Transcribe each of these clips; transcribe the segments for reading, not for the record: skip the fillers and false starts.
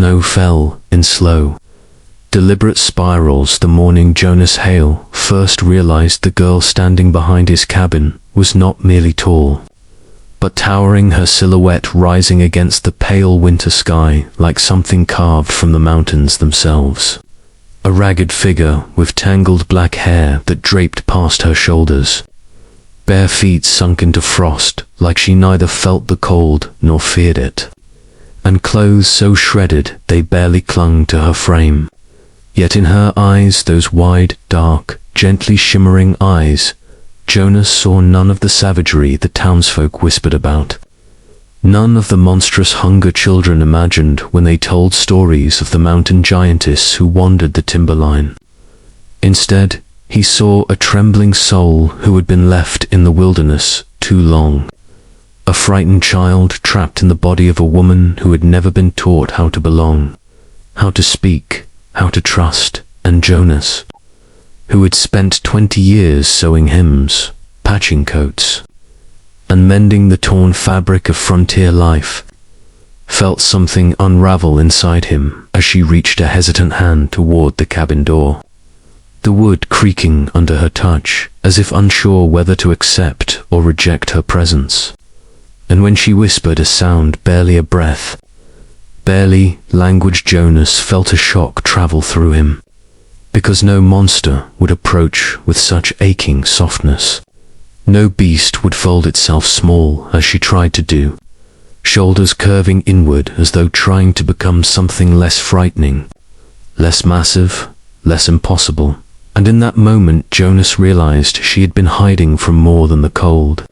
snow fell in slow, deliberate spirals the morning Jonas Hale first realized the girl standing behind his cabin was not merely tall, but towering, her silhouette rising against the pale winter sky like something carved from the mountains themselves. A ragged figure with tangled black hair that draped past her shoulders, bare feet sunk into frost like she neither felt the cold nor feared it, and clothes so shredded they barely clung to her frame. Yet in her eyes, those wide, dark, gently shimmering eyes, Jonas saw none of the savagery the townsfolk whispered about, none of the monstrous hunger children imagined when they told stories of the mountain giantess who wandered the timberline. Instead, he saw a trembling soul who had been left in the wilderness too long, a frightened child trapped in the body of a woman who had never been taught how to belong, how to speak, how to trust, and Jonas, who had spent 20 years sewing hymns, patching coats, and mending the torn fabric of frontier life, felt something unravel inside him as she reached a hesitant hand toward the cabin door, the wood creaking under her touch, as if unsure whether to accept or reject her presence. And when she whispered a sound barely a breath, barely language, Jonas felt a shock travel through him, because no monster would approach with such aching softness. No beast would fold itself small as she tried to do, shoulders curving inward as though trying to become something less frightening, less massive, less impossible. And in that moment Jonas realized she had been hiding from more than the cold.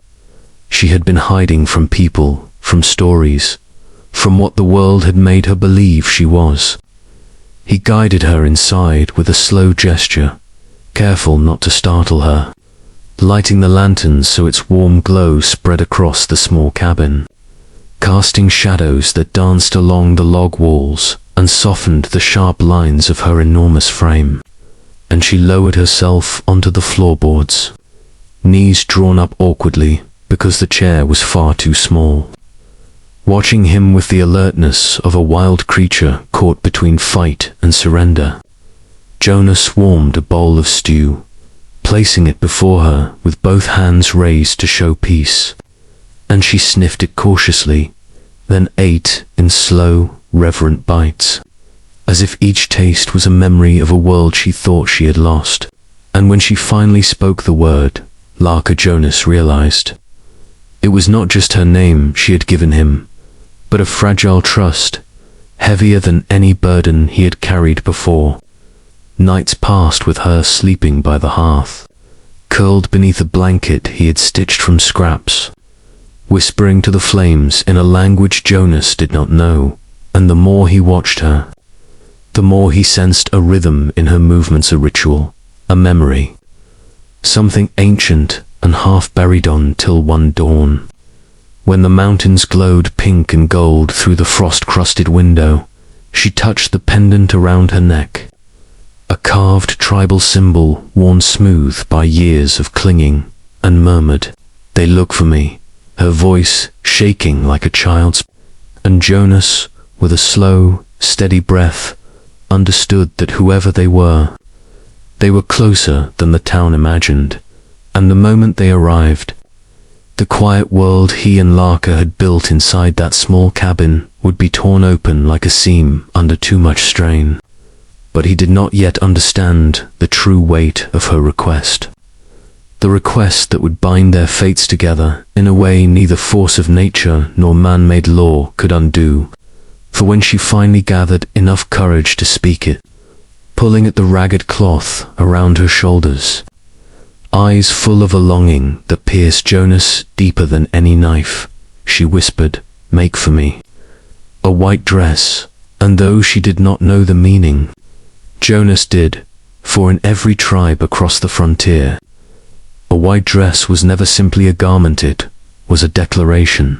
She had been hiding from people, from stories, from what the world had made her believe she was. He guided her inside with a slow gesture, careful not to startle her, lighting the lanterns so its warm glow spread across the small cabin, casting shadows that danced along the log walls and softened the sharp lines of her enormous frame. And she lowered herself onto the floorboards, knees drawn up awkwardly because the chair was far too small, watching him with the alertness of a wild creature caught between fight and surrender. Jonas warmed a bowl of stew, placing it before her with both hands raised to show peace, and she sniffed it cautiously, then ate in slow, reverent bites, as if each taste was a memory of a world she thought she had lost. And when she finally spoke the word, Lysa, Jonas realized it was not just her name she had given him, but a fragile trust, heavier than any burden he had carried before. Nights passed with her sleeping by the hearth, curled beneath a blanket he had stitched from scraps, whispering to the flames in a language Jonas did not know. And the more he watched her, the more he sensed a rhythm in her movements, a ritual, a memory, something ancient and half buried on till one dawn, when the mountains glowed pink and gold through the frost-crusted window. She touched the pendant around her neck, a carved tribal symbol worn smooth by years of clinging, and murmured, "They look for me," her voice shaking like a child's. And Jonas, with a slow, steady breath, understood that whoever they were closer than the town imagined. And the moment they arrived, the quiet world he and Lysa had built inside that small cabin would be torn open like a seam under too much strain. But he did not yet understand the true weight of her request. The request that would bind their fates together in a way neither force of nature nor man-made law could undo. For when she finally gathered enough courage to speak it, pulling at the ragged cloth around her shoulders, eyes full of a longing that pierced Jonas deeper than any knife, she whispered, "Make for me a white dress." And though she did not know the meaning, Jonas did, for in every tribe across the frontier, a white dress was never simply a garment, it was a declaration,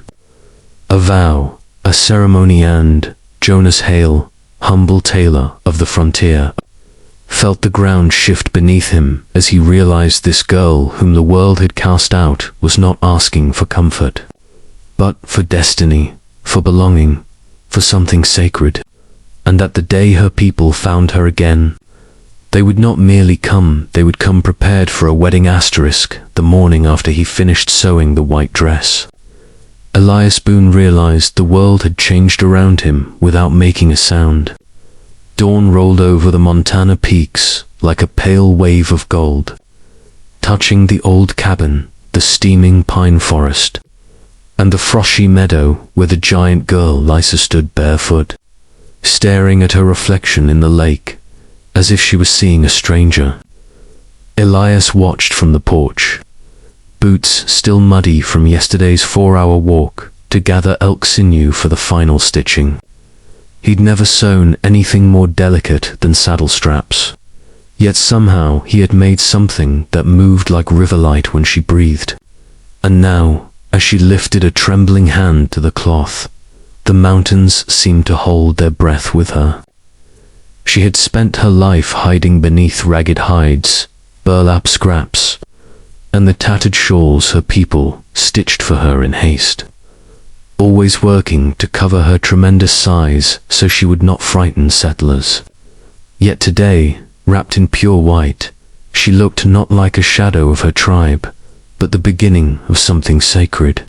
a vow, a ceremony. And Jonas Hale, humble tailor of the frontier, felt the ground shift beneath him as he realized this girl whom the world had cast out was not asking for comfort, but for destiny, for belonging, for something sacred. and that the day her people found her again, they would not merely come, they would come prepared for a wedding. The morning after he finished sewing the white dress, Elias Boone realized the world had changed around him without making a sound. Dawn rolled over the Montana peaks like a pale wave of gold, touching the old cabin, the steaming pine forest, and the frosty meadow where the giant girl Lysa stood barefoot, staring at her reflection in the lake as if she was seeing a stranger. Elias watched from the porch, boots still muddy from yesterday's 4-hour walk to gather elk sinew for the final stitching. He'd never sewn anything more delicate than saddle straps, yet somehow he had made something that moved like riverlight when she breathed. And now, as she lifted a trembling hand to the cloth, the mountains seemed to hold their breath with her. She had spent her life hiding beneath ragged hides, burlap scraps, and the tattered shawls her people stitched for her in haste, always working to cover her tremendous size so she would not frighten settlers. Yet today, wrapped in pure white, she looked not like a shadow of her tribe, but the beginning of something sacred.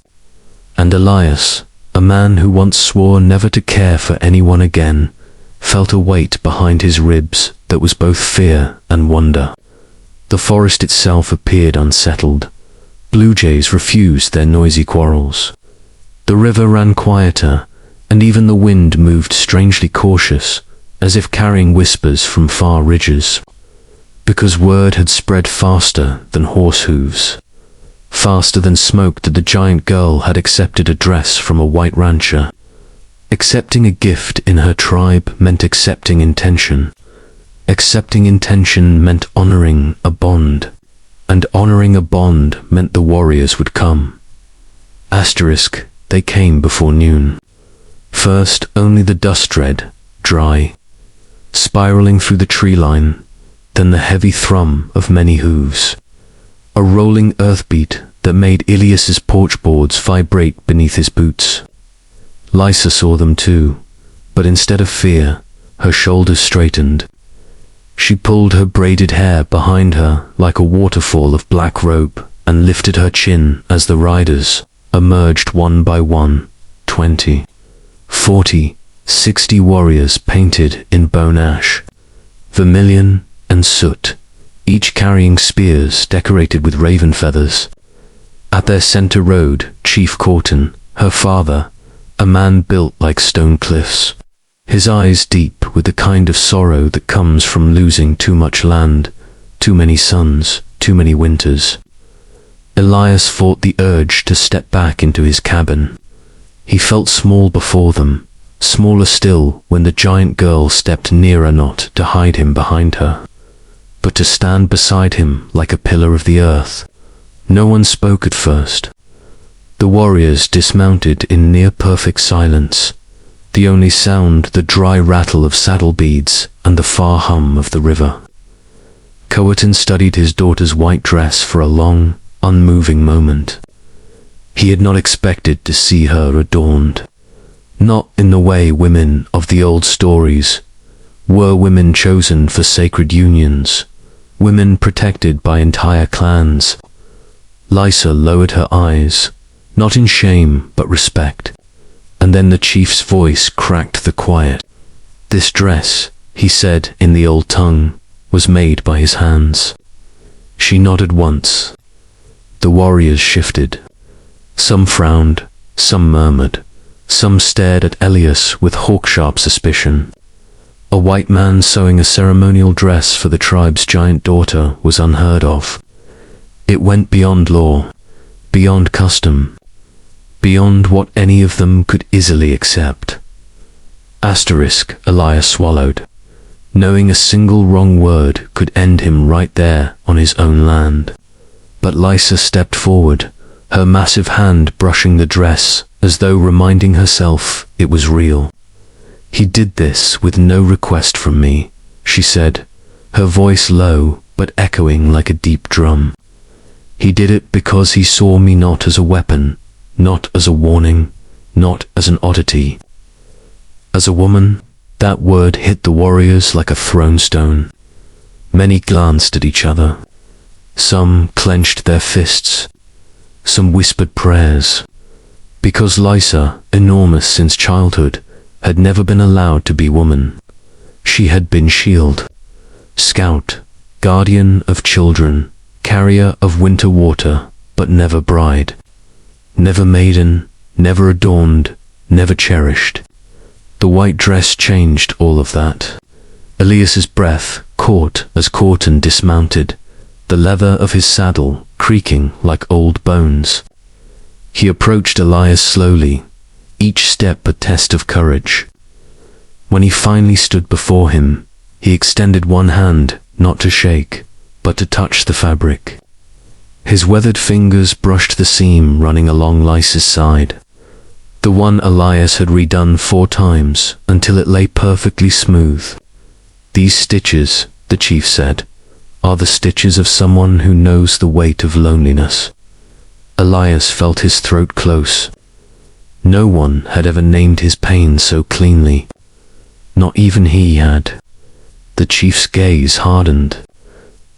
And Elias, a man who once swore never to care for anyone again, felt a weight behind his ribs that was both fear and wonder. The forest itself appeared unsettled. Blue jays refused their noisy quarrels. The river ran quieter, and even the wind moved strangely cautious, as if carrying whispers from far ridges. Because word had spread faster than horse hooves, faster than smoke, that the giant girl had accepted a dress from a white rancher. Accepting a gift in her tribe meant accepting intention. Accepting intention meant honoring a bond, and honoring a bond meant the warriors would come. They came before noon. First, only the dust red, dry, spiraling through the tree line, then the heavy thrum of many hooves, a rolling earth beat that made Elias's porch boards vibrate beneath his boots. Lysa saw them too, but instead of fear, her shoulders straightened. She pulled her braided hair behind her like a waterfall of black rope and lifted her chin as the riders emerged one by one. 20, 40, 60 warriors painted in bone ash, vermilion, and soot, each carrying spears decorated with raven feathers. At their center rode Chief Corton, her father, a man built like stone cliffs, his eyes deep with the kind of sorrow that comes from losing too much land, too many suns, too many winters. Elias fought the urge to step back into his cabin. He felt small before them, smaller still when the giant girl stepped nearer, not to hide him behind her, but to stand beside him like a pillar of the earth. No one spoke at first. The warriors dismounted in near-perfect silence, the only sound the dry rattle of saddle beads and the far hum of the river. Coaton studied his daughter's white dress for a long, unmoving moment. He had not expected to see her adorned, not in the way women of the old stories were, women chosen for sacred unions, women protected by entire clans. Lysa lowered her eyes, not in shame but respect, and then the chief's voice cracked the quiet. "This dress," he said in the old tongue, "was made by his hands." She nodded once. The warriors shifted. Some frowned, some murmured, some stared at Elias with hawk-sharp suspicion. A white man sewing a ceremonial dress for the tribe's giant daughter was unheard of. It went beyond law, beyond custom, beyond what any of them could easily accept. Elias swallowed, knowing a single wrong word could end him right there on his own land. But Lysa stepped forward, her massive hand brushing the dress as though reminding herself it was real. "He did this with no request from me," she said, her voice low but echoing like a deep drum. "He did it because he saw me not as a weapon, not as a warning, not as an oddity. As a woman, That word hit the warriors like a thrown stone. Many glanced at each other. Some clenched their fists. Some whispered prayers. Because Lysa, enormous since childhood, had never been allowed to be woman. She had been shield, scout, guardian of children, carrier of winter water, but never bride. Never maiden, never adorned, never cherished. The white dress changed all of that. Elias's breath caught as Corton dismounted, the leather of his saddle creaking like old bones. He approached Elias slowly, each step a test of courage. When he finally stood before him, he extended one hand, not to shake, but to touch the fabric. His weathered fingers brushed the seam running along Lysa's side, the one Elias had redone 4 times until it lay perfectly smooth. These stitches, the chief said, are the stitches of someone who knows the weight of loneliness. Elias felt his throat close. No one had ever named his pain so cleanly. Not even he had. The chief's gaze hardened.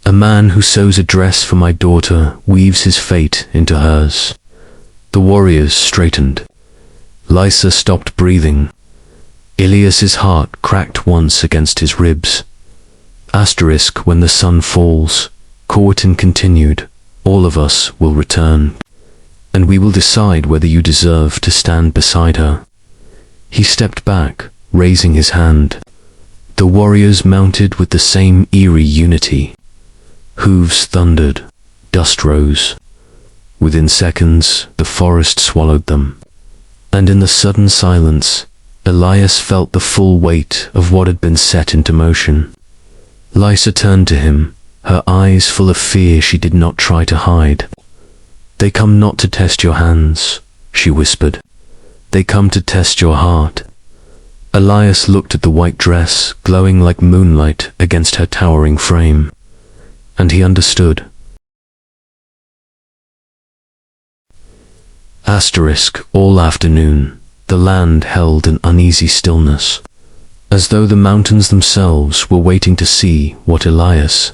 A man who sews a dress for my daughter weaves his fate into hers. The warriors straightened. Lysa stopped breathing. Elias's heart cracked once against his ribs. Asterisk when the sun falls, Corton continued, all of us will return, and we will decide whether you deserve to stand beside her. He stepped back, raising his hand. The warriors mounted with the same eerie unity. Hooves thundered, dust rose. Within seconds, the forest swallowed them. And in the sudden silence, Elias felt the full weight of what had been set into motion. Lysa turned to him, her eyes full of fear she did not try to hide. They come not to test your hands, she whispered. They come to test your heart. Elias looked at the white dress, glowing like moonlight against her towering frame, and he understood. Asterisk all afternoon, the land held an uneasy stillness, as though the mountains themselves were waiting to see what Elias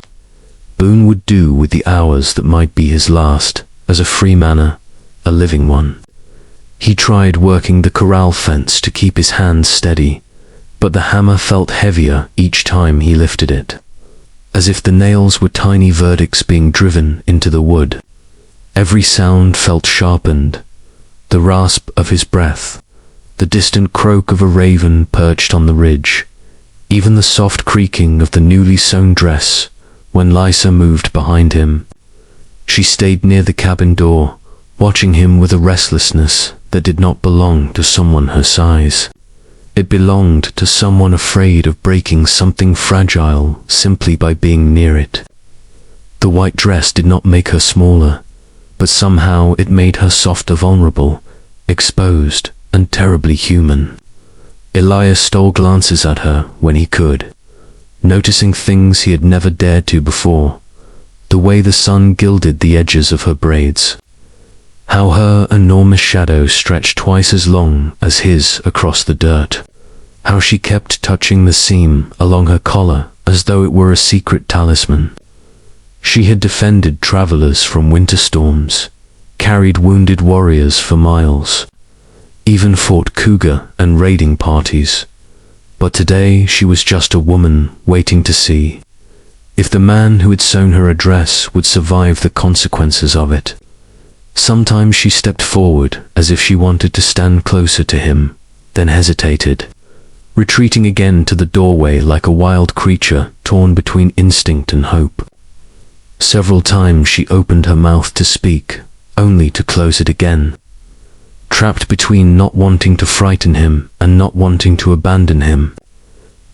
Boone would do with the hours that might be his last, as a free manor, a living one. He tried working the corral fence to keep his hands steady, but the hammer felt heavier each time he lifted it, as if the nails were tiny verdicts being driven into the wood. Every sound felt sharpened, the rasp of his breath, the distant croak of a raven perched on the ridge, even the soft creaking of the newly sewn dress when Lysa moved behind him. She stayed near the cabin door, watching him with a restlessness that did not belong to someone her size. It belonged to someone afraid of breaking something fragile simply by being near it. The white dress did not make her smaller, but somehow it made her softer, vulnerable, exposed, and terribly human. Elias stole glances at her when he could, noticing things he had never dared to before, the way the sun gilded the edges of her braids, how her enormous shadow stretched twice as long as his across the dirt, how she kept touching the seam along her collar as though it were a secret talisman. She had defended travelers from winter storms, carried wounded warriors for miles, even fought cougar and raiding parties. But today she was just a woman waiting to see if the man who had sewn her a dress would survive the consequences of it. Sometimes she stepped forward as if she wanted to stand closer to him, then hesitated, retreating again to the doorway like a wild creature torn between instinct and hope. Several times she opened her mouth to speak, only to close it again, trapped between not wanting to frighten him and not wanting to abandon him.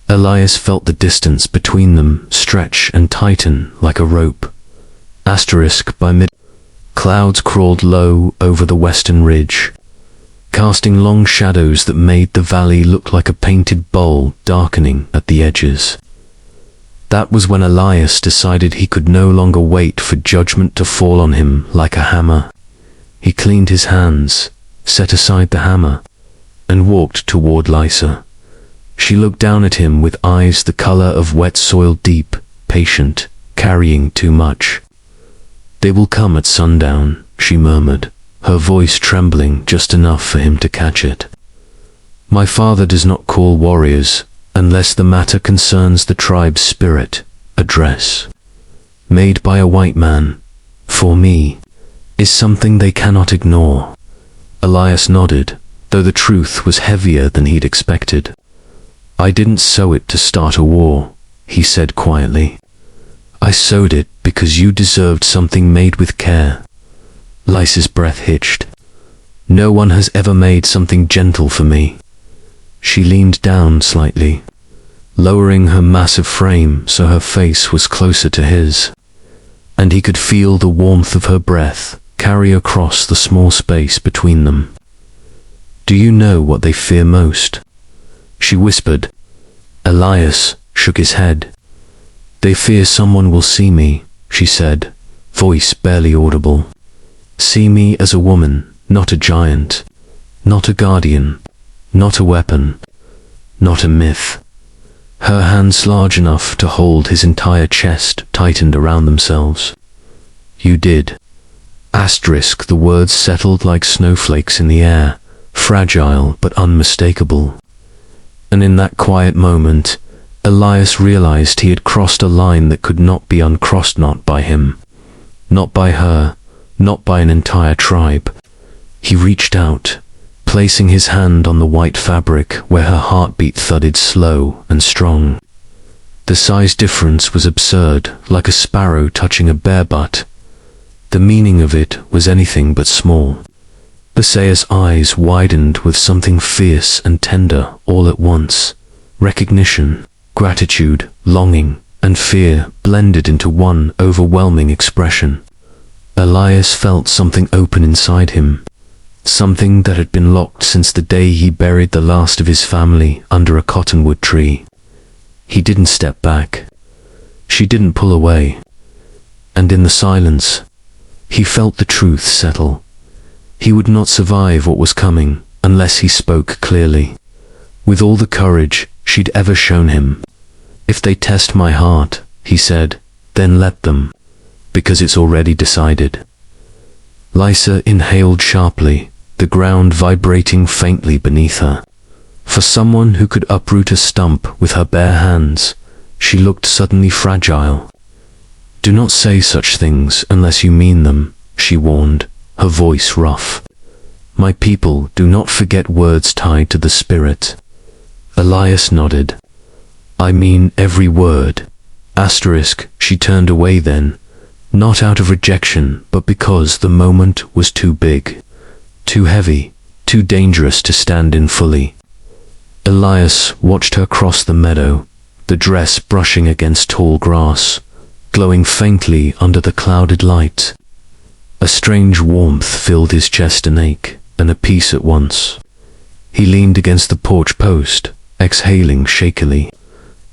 Elias felt the distance between them stretch and tighten like a rope. Asterisk by mid. Clouds crawled low over the western ridge, casting long shadows that made the valley look like a painted bowl darkening at the edges. That was when Elias decided he could no longer wait for judgment to fall on him like a hammer. He cleaned his hands, set aside the hammer, and walked toward Lysa. She looked down at him with eyes the color of wet soil, deep, patient, carrying too much. "They will come at sundown," she murmured, her voice trembling just enough for him to catch it. "My father does not call warriors unless the matter concerns the tribe's spirit. A dress made by a white man, for me, is something they cannot ignore." Elias nodded, though the truth was heavier than he'd expected. "I didn't sew it to start a war," he said quietly. "I sewed it because you deserved something made with care." Lysa's breath hitched. "No one has ever made something gentle for me." She leaned down slightly, lowering her massive frame so her face was closer to his, and he could feel the warmth of her breath carry across the small space between them. "Do you know what they fear most?" she whispered. Elias shook his head. "They fear someone will see me," she said, voice barely audible. "See me as a woman, not a giant, not a guardian, not a weapon, not a myth." Her hands, large enough to hold his entire chest, tightened around themselves. "You did." Asterisk, the words settled like snowflakes in the air, fragile but unmistakable. And in that quiet moment, Elias realized he had crossed a line that could not be uncrossed, not by him, not by her, not by an entire tribe. He reached out, placing his hand on the white fabric where her heartbeat thudded slow and strong. The size difference was absurd, like a sparrow touching a bare butt. The meaning of it was anything but small. Lysa's eyes widened with something fierce and tender all at once. Recognition, gratitude, longing, and fear blended into one overwhelming expression. Elias felt something open inside him, something that had been locked since the day he buried the last of his family under a cottonwood tree. He didn't step back. She didn't pull away. And in the silence, he felt the truth settle. He would not survive what was coming unless he spoke clearly, with all the courage she'd ever shown him. "If they test my heart," he said, "then let them, because it's already decided." Lysa inhaled sharply, the ground vibrating faintly beneath her. For someone who could uproot a stump with her bare hands, she looked suddenly fragile. "Do not say such things unless you mean them," she warned, her voice rough. "My people do not forget words tied to the spirit." Elias nodded. "I mean every word." Asterisk, she turned away then, not out of rejection, but because the moment was too big, too heavy, too dangerous to stand in fully. Elias watched her cross the meadow, the dress brushing against tall grass, glowing faintly under the clouded light. A strange warmth filled his chest, an ache and a peace at once. He leaned against the porch post, exhaling shakily.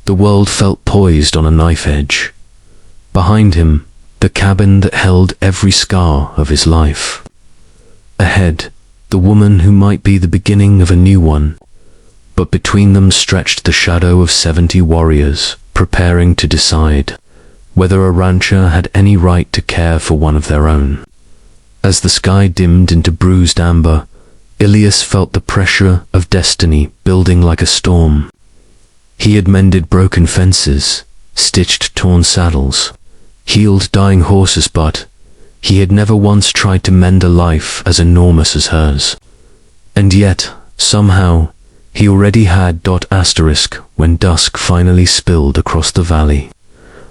The world felt poised on a knife edge. Behind him, the cabin that held every scar of his life. Ahead, the woman who might be the beginning of a new one. But between them stretched the shadow of 70 warriors, preparing to decide whether a rancher had any right to care for one of their own. As the sky dimmed into bruised amber, Elias felt the pressure of destiny building like a storm. He had mended broken fences, stitched torn saddles, healed dying horses, but he had never once tried to mend a life as enormous as hers. And yet, somehow, he already had. Asterisk, when dusk finally spilled across the valley,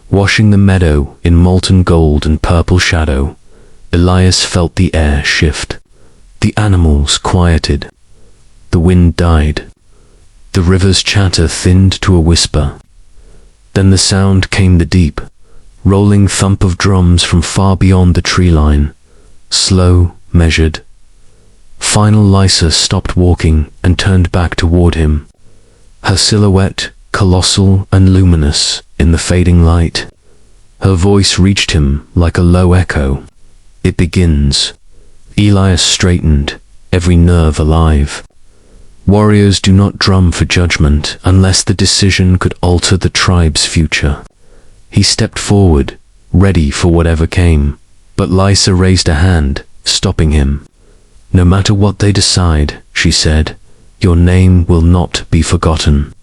washing the meadow in molten gold and purple shadow, Elias felt the air shift. The animals quieted. The wind died. The river's chatter thinned to a whisper. Then the sound came, the deep, rolling thump of drums from far beyond the tree line. Slow, measured. Final. Lysa stopped walking and turned back toward him, her silhouette colossal and luminous in the fading light. Her voice reached him like a low echo. "It begins." Elias straightened, every nerve alive. Warriors do not drum for judgment unless the decision could alter the tribe's future. He stepped forward, ready for whatever came, but Lysa raised a hand, stopping him. "No matter what they decide," she said, "your name will not be forgotten."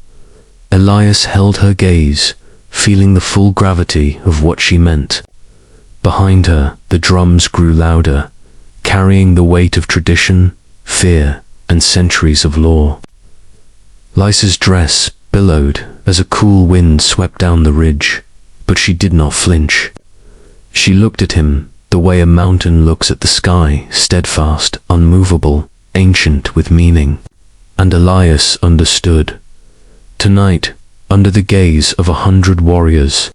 Elias held her gaze, feeling the full gravity of what she meant. Behind her, the drums grew louder, carrying the weight of tradition, fear, and centuries of law. Lysa's dress billowed as a cool wind swept down the ridge, but she did not flinch. She looked at him the way a mountain looks at the sky, steadfast, unmovable, ancient with meaning. And Elias understood. Tonight, under the gaze of 100 warriors,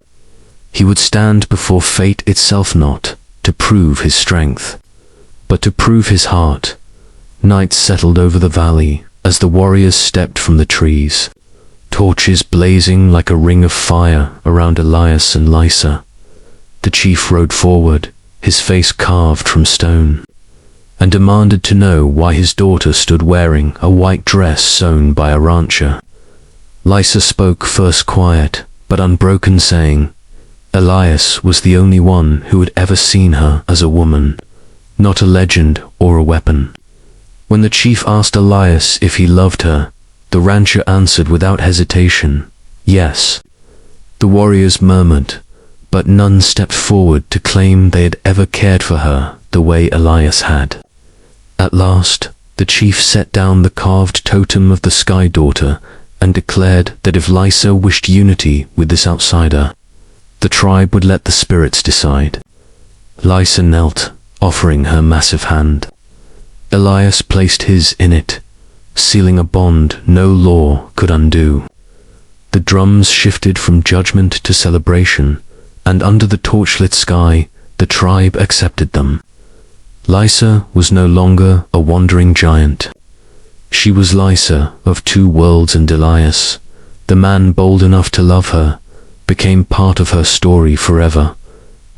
he would stand before fate itself, not to prove his strength, but to prove his heart. Night settled over the valley as the warriors stepped from the trees, torches blazing like a ring of fire around Elias and Lysa. The chief rode forward, his face carved from stone, and demanded to know why his daughter stood wearing a white dress sewn by a rancher. Lysa spoke, first quiet but unbroken, saying, Elias was the only one who had ever seen her as a woman, not a legend or a weapon. When the chief asked Elias if he loved her, the rancher answered without hesitation, yes. The warriors murmured, but none stepped forward to claim they had ever cared for her the way Elias had. At last, the chief set down the carved totem of the Sky Daughter and declared that if Lysa wished unity with this outsider, the tribe would let the spirits decide. Lysa knelt, offering her massive hand. Elias placed his in it, sealing a bond no law could undo. The drums shifted from judgment to celebration, and under the torchlit sky, the tribe accepted them. Lysa was no longer a wandering giant. She was Lysa of 2 worlds, and Elias, the man bold enough to love her, became part of her story forever. ****